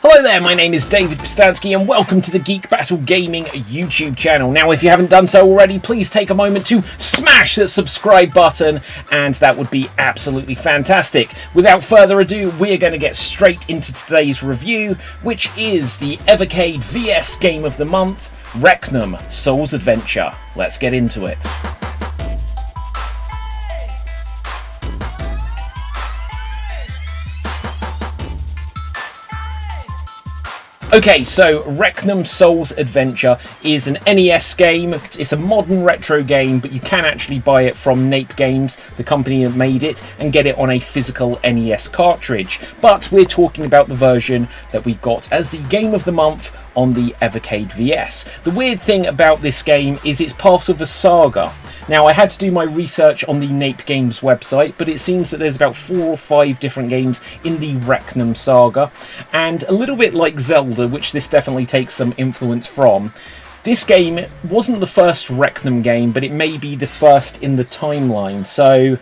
Hello there, my name is David Pustansky and welcome to the Geek Battle Gaming YouTube channel. Now, if you haven't done so already, please take a moment to smash that subscribe button and that would be absolutely fantastic. Without further ado, we're going to get straight into today's review, which is the Evercade VCS Game of the Month, Reknum Souls Adventure. Let's get into it. Okay, so Reknum Souls Adventure is an NES game. It's a modern retro game, but you can actually buy it from Nape Games, the company that made it, and get it on a physical NES cartridge. But we're talking about the version that we got as the Game of the Month on the Evercade VCS. The weird thing about this game is it's part of a saga. Now, I had to do my research on the Nape Games website, but it seems that there's about 4 or 5 different games in the Reknum saga, and a little bit like Zelda, which this definitely takes some influence from. This game wasn't the first Reknum game, but it may be the first in the timeline, so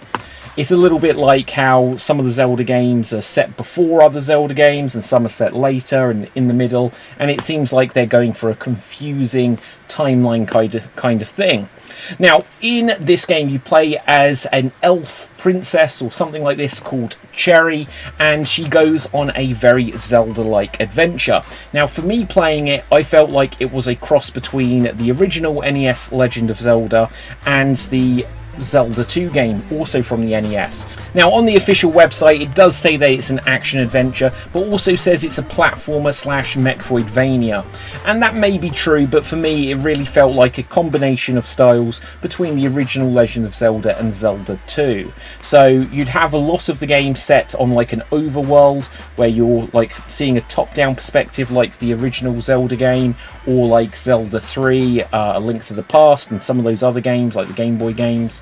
it's a little bit like how some of the Zelda games are set before other Zelda games and some are set later and in the middle, and it seems like they're going for a confusing timeline kind of thing. Now, in this game you play as an elf princess or something like this called Cherry, and she goes on a very Zelda-like adventure. Now, for me playing it, I felt like it was a cross between the original NES Legend of Zelda and the Zelda 2 game, also from the NES. Now, on the official website it does say that it's an action adventure, but also says it's a platformer slash Metroidvania, and that may be true, but for me it really felt like a combination of styles between the original Legend of Zelda and Zelda 2. So you'd have a lot of the game set on like an overworld where you're like seeing a top-down perspective like the original Zelda game, or like Zelda 3, A Link to the Past, and some of those other games like the Game Boy games.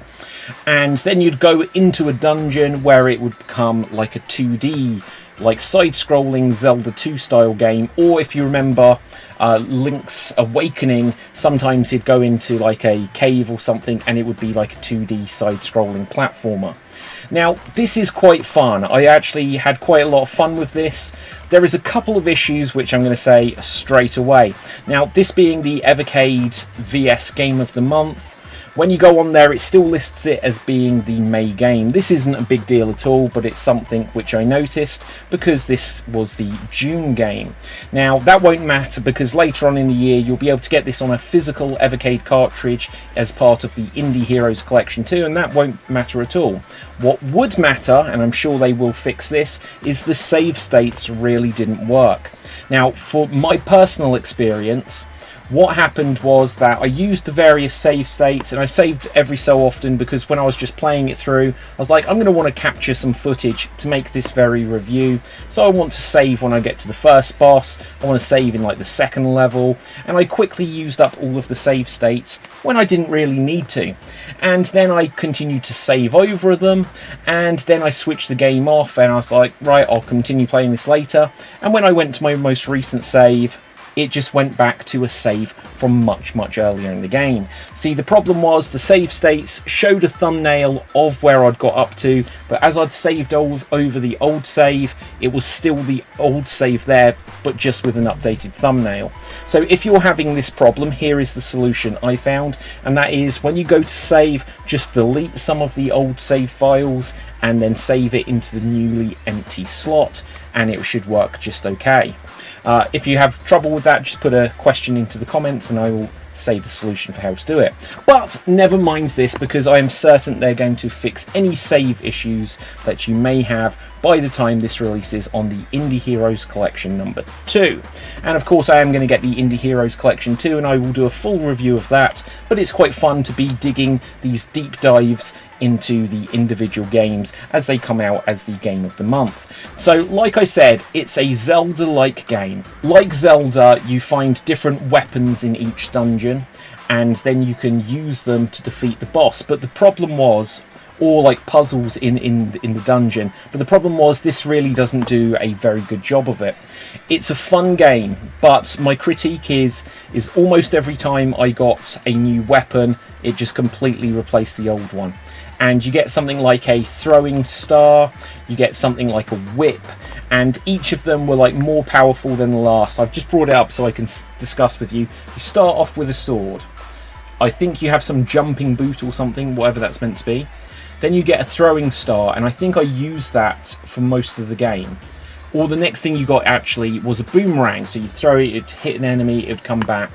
And then you'd go into a dungeon where it would become like a 2D, like side-scrolling Zelda 2 style game, or if you remember Link's Awakening, sometimes he'd go into like a cave or something and it would be like a 2D side-scrolling platformer. Now, this is quite fun. I actually had quite a lot of fun with this. There is a couple of issues which I'm going to say straight away. Now, this being the Evercade VCS Game of the Month, when you go on there, it still lists it as being the May game. This isn't a big deal at all, but it's something which I noticed because this was the June game. Now, that won't matter because later on in the year, you'll be able to get this on a physical Evercade cartridge as part of the Indie Heroes Collection too, and that won't matter at all. What would matter, and I'm sure they will fix this, is the save states really didn't work. Now, for my personal experience, what happened was that I used the various save states, and I saved every so often because when I was just playing it through, I was like, I'm going to want to capture some footage to make this very review. So I want to save when I get to the first boss, I want to save in like the second level, and I quickly used up all of the save states when I didn't really need to. And then I continued to save over them, and then I switched the game off and I was like, right, I'll continue playing this later. And when I went to my most recent save, it just went back to a save from much earlier in the game. See, the problem was the save states showed a thumbnail of where I'd got up to, but as I'd saved over the old save, it was still the old save there, but just with an updated thumbnail. So if you're having this problem, here is the solution I found, and that is when you go to save, just delete some of the old save files and then save it into the newly empty slot, and it should work just okay. If you have trouble with that, just put a question into the comments and I will say the solution for how to do it. But never mind this, because I am certain they're going to fix any save issues that you may have by the time this releases on the Indie Heroes Collection number 2. And of course I am going to get the Indie Heroes Collection 2 and I will do a full review of that, but it's quite fun to be digging these deep dives into the individual games as they come out as the Game of the Month. So like I said, it's a Zelda-like game. Like Zelda, you find different weapons in each dungeon and then you can use them to defeat the boss, but the problem was, or like puzzles in the dungeon, but the problem was this really doesn't do a very good job of it. It's a fun game, but my critique is almost every time I got a new weapon, it just completely replaced the old one. And you get something like a throwing star, you get something like a whip, and each of them were like more powerful than the last. I've just brought it up so I can discuss with you. You start off with a sword. I think you have some jumping boot or something, whatever that's meant to be. Then you get a throwing star, and I think I used that for most of the game. Or the next thing you got actually was a boomerang, so you throw it, it'd hit an enemy, it would come back.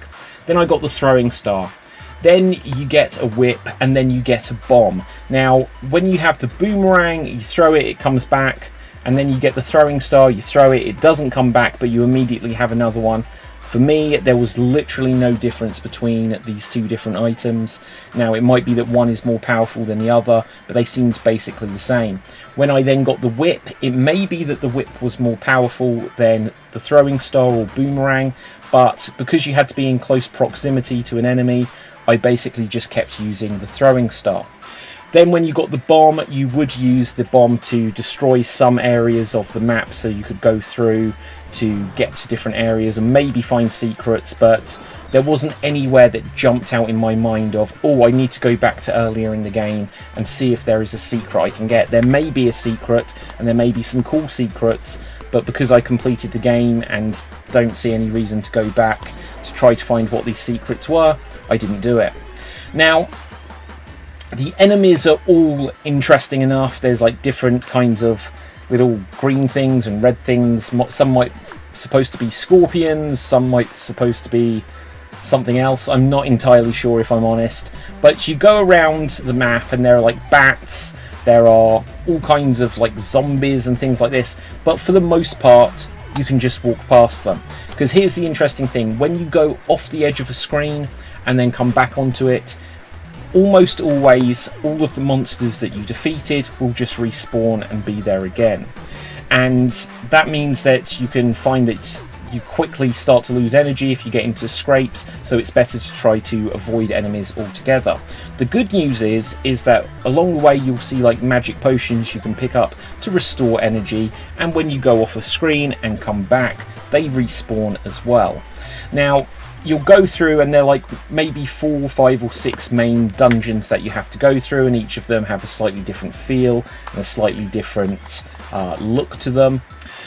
Then I got the throwing star. Then you get a whip, and then you get a bomb. Now, when you have the boomerang, you throw it, it comes back, and then you get the throwing star, you throw it, it doesn't come back, but you immediately have another one. For me, there was literally no difference between these two different items. Now, it might be that one is more powerful than the other, but they seemed basically the same. When I then got the whip, it may be that the whip was more powerful than the throwing star or boomerang, but because you had to be in close proximity to an enemy, I basically just kept using the throwing star. Then when you got the bomb, you would use the bomb to destroy some areas of the map, so you could go through to get to different areas and maybe find secrets, but there wasn't anywhere that jumped out in my mind of, oh, I need to go back to earlier in the game and see if there is a secret I can get. There may be a secret, and there may be some cool secrets, but because I completed the game and don't see any reason to go back to try to find what these secrets were, I didn't do it. Now, the enemies are all interesting enough. There's like different kinds of little green things and red things. Some might supposed to be scorpions, some might supposed to be something else. I'm not entirely sure, if I'm honest. But you go around the map and there are like bats, there are all kinds of like zombies and things like this. But for the most part, you can just walk past them. Because here's the interesting thing. When you go off the edge of a screen and then come back onto it, almost always all of the monsters that you defeated will just respawn and be there again. And that means that you can find that you quickly start to lose energy if you get into scrapes, so it's better to try to avoid enemies altogether. The good news is that along the way you'll see like magic potions you can pick up to restore energy, and when you go off a screen and come back, they respawn as well. Now, you'll go through and they're like maybe 4, 5 or 6 main dungeons that you have to go through, and each of them have a slightly different feel and a slightly different look to them.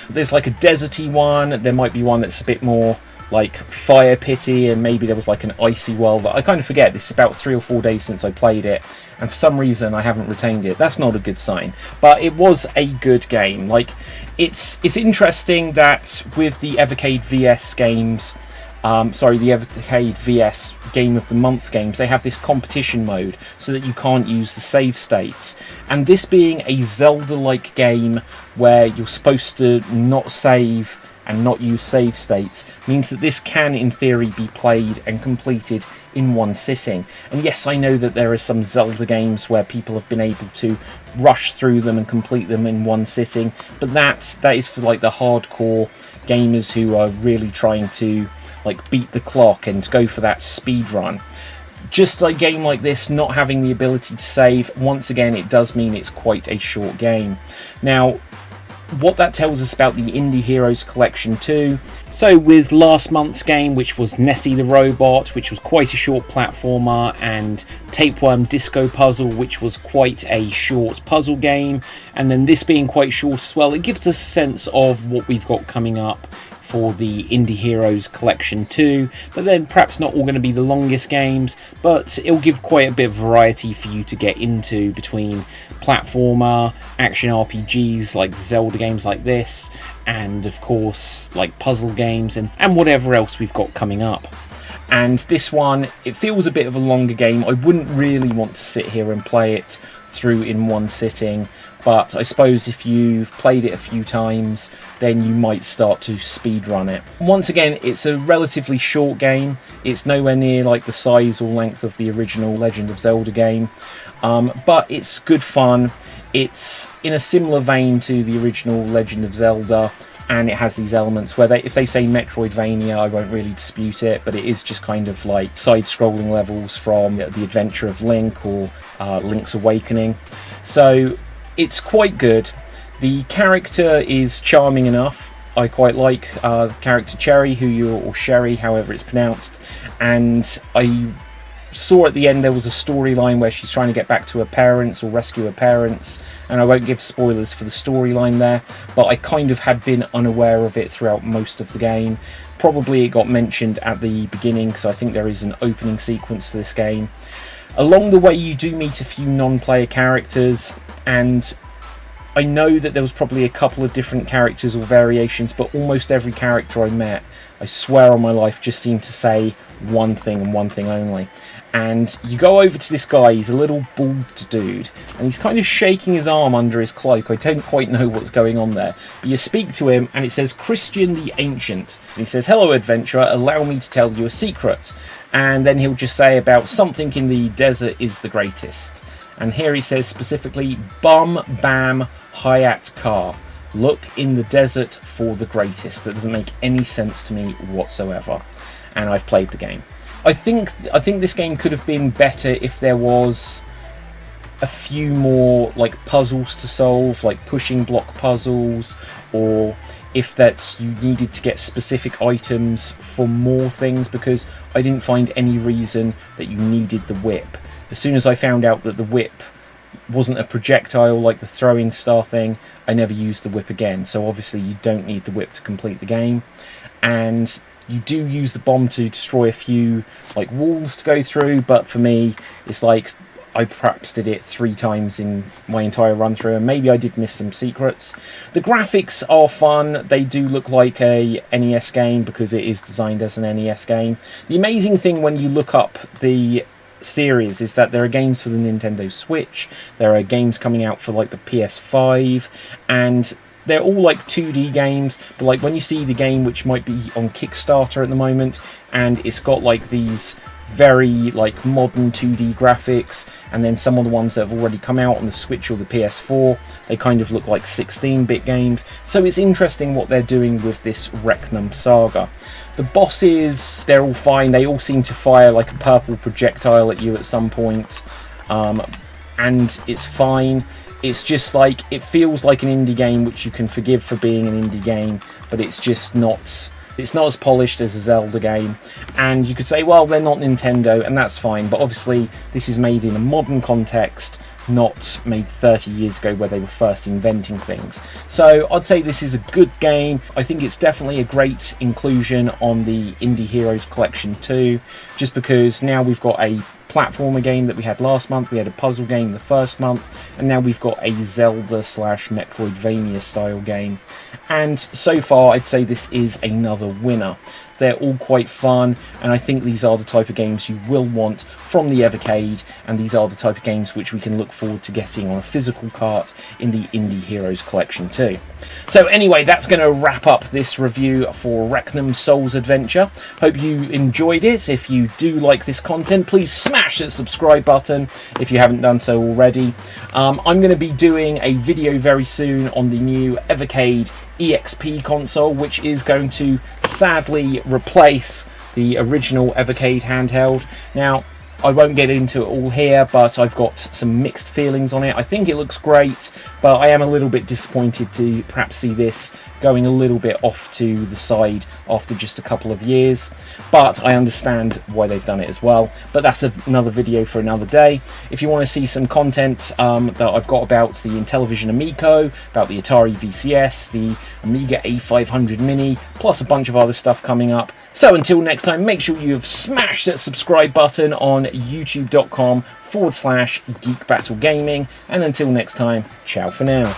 There's like a deserty one, there might be one that's a bit more like fire pity, and maybe there was like an icy world. I kind of forget. This is about 3 or 4 days since I played it, and for some reason I haven't retained it. That's not a good sign, but it was a good game. Like, it's interesting that with the Evercade VS games, the Evercade VS Game of the Month games, they have this competition mode so that you can't use the save states. And this being a Zelda-like game where you're supposed to not save and not use save states means that this can, in theory, be played and completed in one sitting. And yes, I know that there are some Zelda games where people have been able to rush through them and complete them in one sitting, but that is for like the hardcore gamers who are really trying to like beat the clock and go for that speed run. Just a game like this not having the ability to save, once again, it does mean it's quite a short game. Now, what that tells us about the Indie Heroes Collection 2. So with last month's game, which was Nessie the Robot, which was quite a short platformer, and Tapeworm Disco Puzzle, which was quite a short puzzle game, and then this being quite short as well, it gives us a sense of what we've got coming up for the Indie Heroes Collection 2, but then perhaps not all going to be the longest games, but it'll give quite a bit of variety for you to get into between platformer, action RPGs like Zelda games like this, and of course like puzzle games and whatever else we've got coming up. And this one, it feels a bit of a longer game. I wouldn't really want to sit here and play it through in one sitting, but I suppose if you've played it a few times, then you might start to speedrun it. Once again, it's a relatively short game. It's nowhere near like the size or length of the original Legend of Zelda game, but it's good fun. It's in a similar vein to the original Legend of Zelda, and it has these elements where if they say Metroidvania, I won't really dispute it, but it is just kind of like side-scrolling levels from the Adventure of Link or Link's Awakening. So it's quite good. The character is charming enough. I quite like character Cherry, or Sherry, however it's pronounced, and I saw at the end there was a storyline where she's trying to get back to her parents or rescue her parents, and I won't give spoilers for the storyline there, but I kind of had been unaware of it throughout most of the game. Probably it got mentioned at the beginning, because I think there is an opening sequence to this game. Along the way you do meet a few non-player characters, and I know that there was probably a couple of different characters or variations, but almost every character I met, I swear on my life, just seemed to say one thing and one thing only. And you go over to this guy, he's a little bald dude, and he's kind of shaking his arm under his cloak. I don't quite know what's going on there, but you speak to him and it says Christian the Ancient, and he says, "Hello adventurer, allow me to tell you a secret." And then he'll just say about something in the desert is the greatest, and here he says specifically, "Bum bam Hayat car, look in the desert for the greatest." That doesn't make any sense to me whatsoever, and I've played the game. I think this game could have been better if there was a few more like puzzles to solve, like pushing block puzzles, or if that's you needed to get specific items for more things, because I didn't find any reason that you needed the whip. As soon as I found out that the whip wasn't a projectile like the throwing star thing, I never used the whip again. So obviously you don't need the whip to complete the game, and you do use the bomb to destroy a few like walls to go through, but for me it's like I perhaps did it 3 times in my entire run through, and maybe I did miss some secrets. The graphics are fun, they do look like a NES game because it is designed as an NES game. The amazing thing when you look up the series is that there are games for the Nintendo Switch, there are games coming out for like the PS5, and they're all like 2D games, but like when you see the game which might be on Kickstarter at the moment, and it's got like these very like modern 2D graphics, and then some of the ones that have already come out on the Switch or the PS4, they kind of look like 16-bit games. So it's interesting what they're doing with this Reknum saga. The bosses, they're all fine, they all seem to fire like a purple projectile at you at some point, and it's fine. It's just like, it feels like an indie game, which you can forgive for being an indie game, but it's just not, it's not as polished as a Zelda game. And you could say, well, they're not Nintendo, and that's fine, but obviously this is made in a modern context, not made 30 years ago where they were first inventing things. So I'd say this is a good game. I think it's definitely a great inclusion on the Indie Heroes Collection too, just because now we've got a platformer game that we had last month, we had a puzzle game the first month, and now we've got a Zelda / Metroidvania style game. And so far I'd say this is another winner. They're all quite fun, and I think these are the type of games you will want from the Evercade, and these are the type of games which we can look forward to getting on a physical cart in the Indie Heroes Collection too. So anyway, that's going to wrap up this review for Reknum Souls Adventure. Hope you enjoyed it. If you do like this content, please smash that subscribe button if you haven't done so already. I'm going to be doing a video very soon on the new Evercade EXP console, which is going to sadly replace the original Evercade handheld. Now, I won't get into it all here, but I've got some mixed feelings on it. I think it looks great, but I am a little bit disappointed to perhaps see this going a little bit off to the side after just a couple of years, but I understand why they've done it as well. But that's another video for another day. If you want to see some content that I've got about the Intellivision Amico, about the Atari VCS, the Amiga A500 Mini, plus a bunch of other stuff coming up. So until next time, make sure you have smashed that subscribe button on youtube.com/Geek Battle Gaming, and until next time, ciao for now.